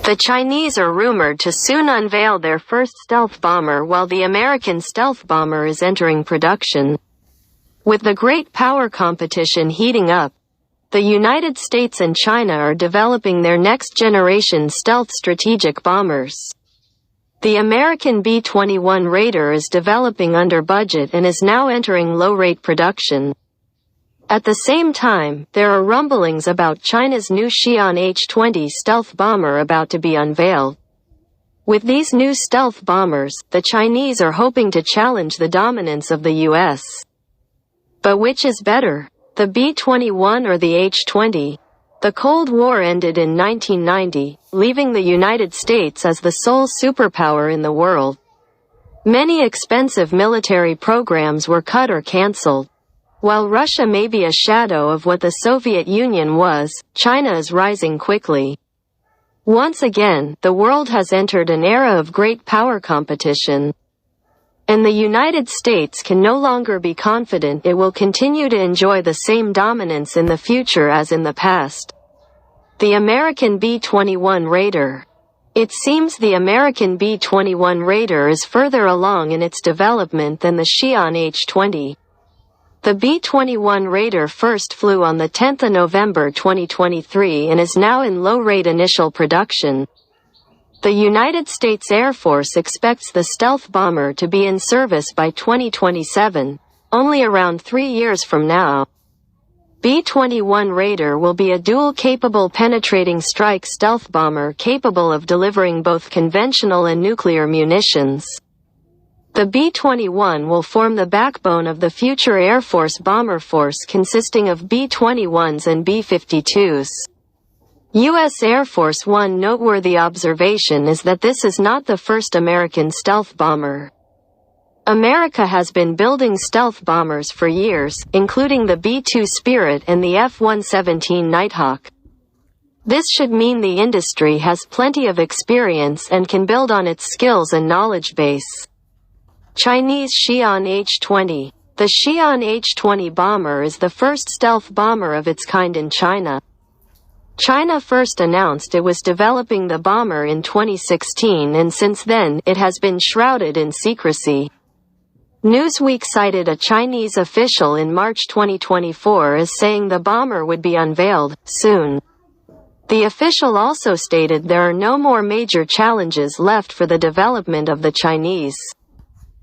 The Chinese are rumored to soon unveil their first stealth bomber, while the American stealth bomber is entering production. With the great power competition heating up, the United States and China are developing their next-generation stealth strategic bombers. The American B-21 Raider is developing under budget and is now entering low-rate production. At the same time, there are rumblings about China's new Xi'an H-20 stealth bomber about to be unveiled. With these new stealth bombers, the Chinese are hoping to challenge the dominance of the U.S. But which is better, the B-21 or the H-20? The Cold War ended in 1990, leaving the United States as the sole superpower in the world. Many expensive military programs were cut or cancelled. While Russia may be a shadow of what the Soviet Union was, China is rising quickly. Once again, the world has entered an era of great power competition. And the United States can no longer be confident it will continue to enjoy the same dominance in the future as in the past. The American B-21 Raider. It seems the American B-21 Raider is further along in its development than the Xi'an H-20. The B-21 Raider first flew on the 10th of November 2023 and is now in low-rate initial production. The United States Air Force expects the stealth bomber to be in service by 2027, only around 3 years from now. B-21 Raider will be a dual-capable penetrating strike stealth bomber capable of delivering both conventional and nuclear munitions. The B-21 will form the backbone of the future Air Force bomber force consisting of B-21s and B-52s. U.S. Air Force One noteworthy observation is that this is not the first American stealth bomber. America has been building stealth bombers for years, including the B-2 Spirit and the F-117 Nighthawk. This should mean the industry has plenty of experience and can build on its skills and knowledge base. Chinese Xi'an H-20. The Xi'an H-20 bomber is the first stealth bomber of its kind in China. China first announced it was developing the bomber in 2016, and since then, it has been shrouded in secrecy. Newsweek cited a Chinese official in March 2024 as saying the bomber would be unveiled soon. The official also stated there are no more major challenges left for the development of the Chinese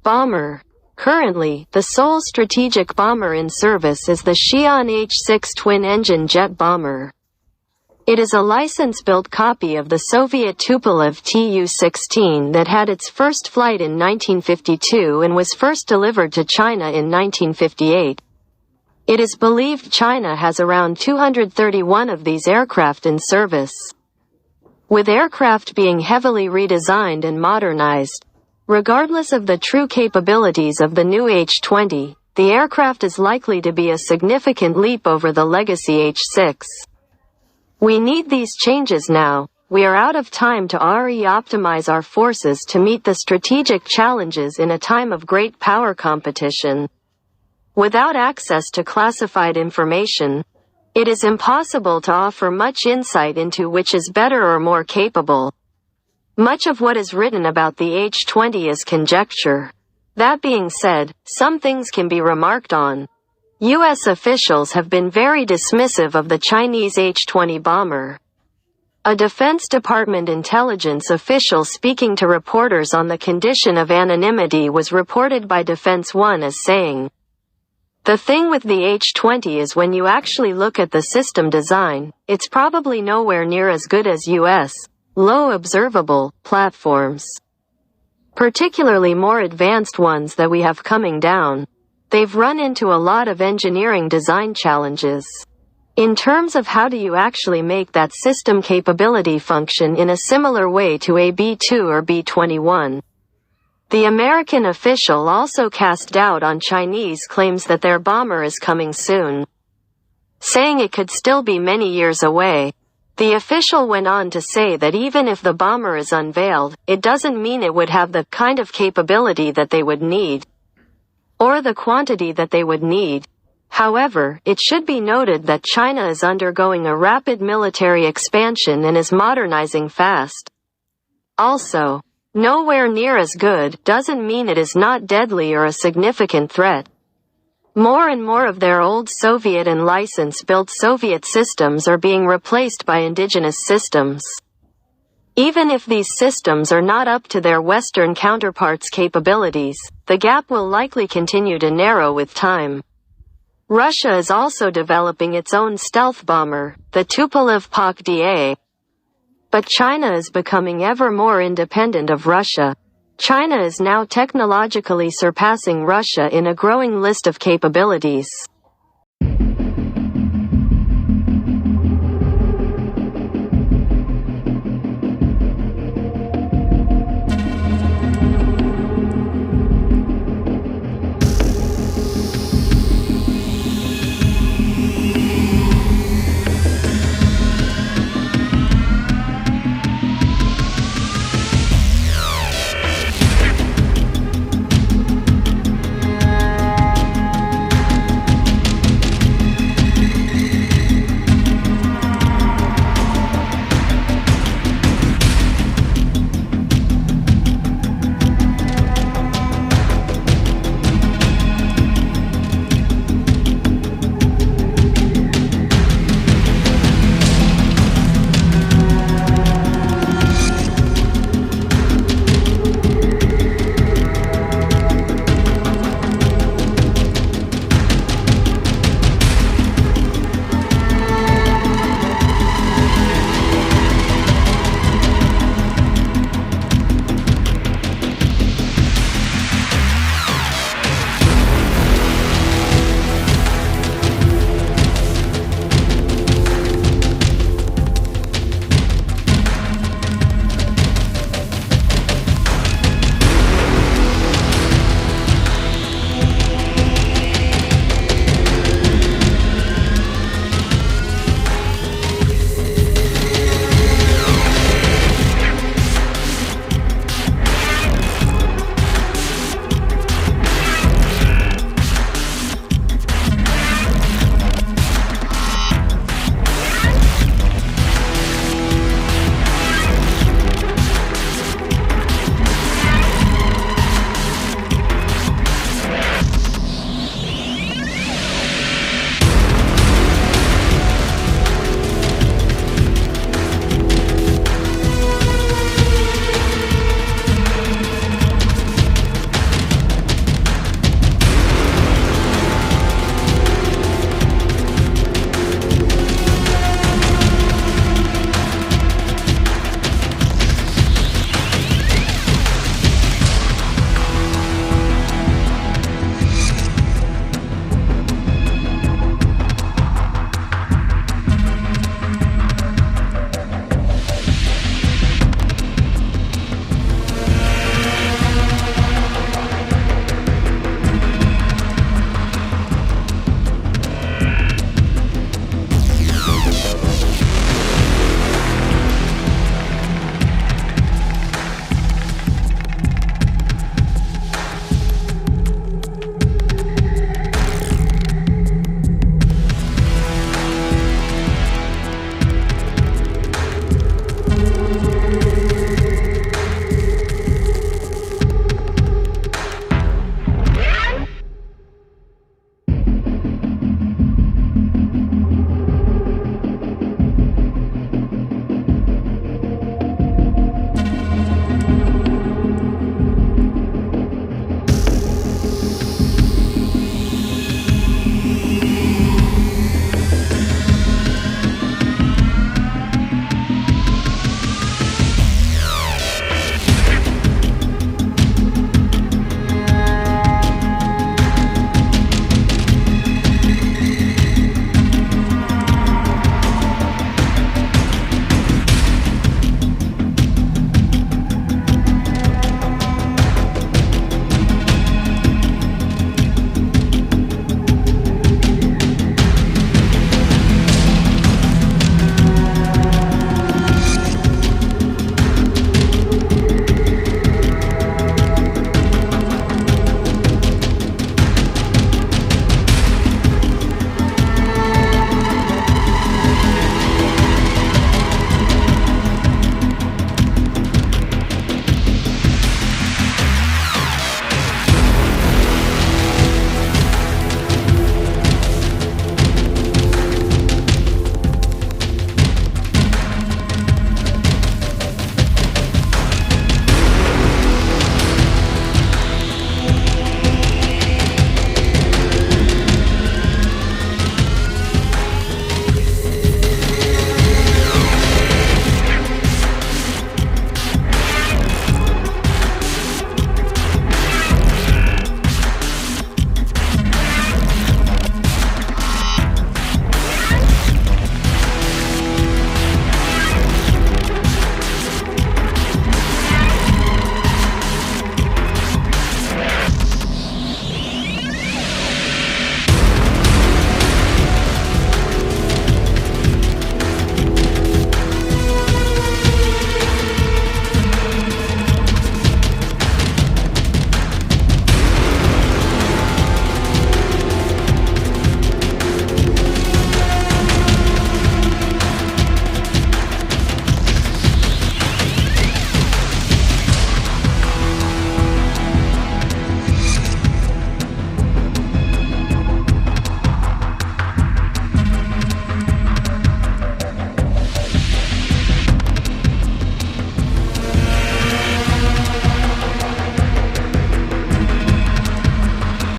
bomber. Currently, the sole strategic bomber in service is the Xi'an H-6 twin-engine jet bomber. It is a license-built copy of the Soviet Tupolev Tu-16 that had its first flight in 1952 and was first delivered to China in 1958. It is believed China has around 231 of these aircraft in service. With aircraft being heavily redesigned and modernized, regardless of the true capabilities of the new H-20, the aircraft is likely to be a significant leap over the legacy H-6. We need these changes now. We are out of time to optimize our forces to meet the strategic challenges in a time of great power competition. Without access to classified information, it is impossible to offer much insight into which is better or more capable. Much of what is written about the H-20 is conjecture. That being said, some things can be remarked on. U.S. officials have been very dismissive of the Chinese H-20 bomber. A Defense Department intelligence official speaking to reporters on the condition of anonymity was reported by Defense One as saying, "The thing with the H-20 is when you actually look at the system design, it's probably nowhere near as good as U.S. low observable platforms. Particularly more advanced ones that we have coming down. They've run into a lot of engineering design challenges. In terms of how do you actually make that system capability function in a similar way to a B-2 or B-21. The American official also cast doubt on Chinese claims that their bomber is coming soon, saying it could still be many years away. The official went on to say that even if the bomber is unveiled, it doesn't mean it would have the kind of capability that they would need, or the quantity that they would need. However, it should be noted that China is undergoing a rapid military expansion and is modernizing fast. Also, nowhere near as good doesn't mean it is not deadly or a significant threat. More and more of their old Soviet and license-built Soviet systems are being replaced by indigenous systems. Even if these systems are not up to their Western counterparts' capabilities, the gap will likely continue to narrow with time. Russia is also developing its own stealth bomber, the Tupolev Pak-Da. But China is becoming ever more independent of Russia. China is now technologically surpassing Russia in a growing list of capabilities.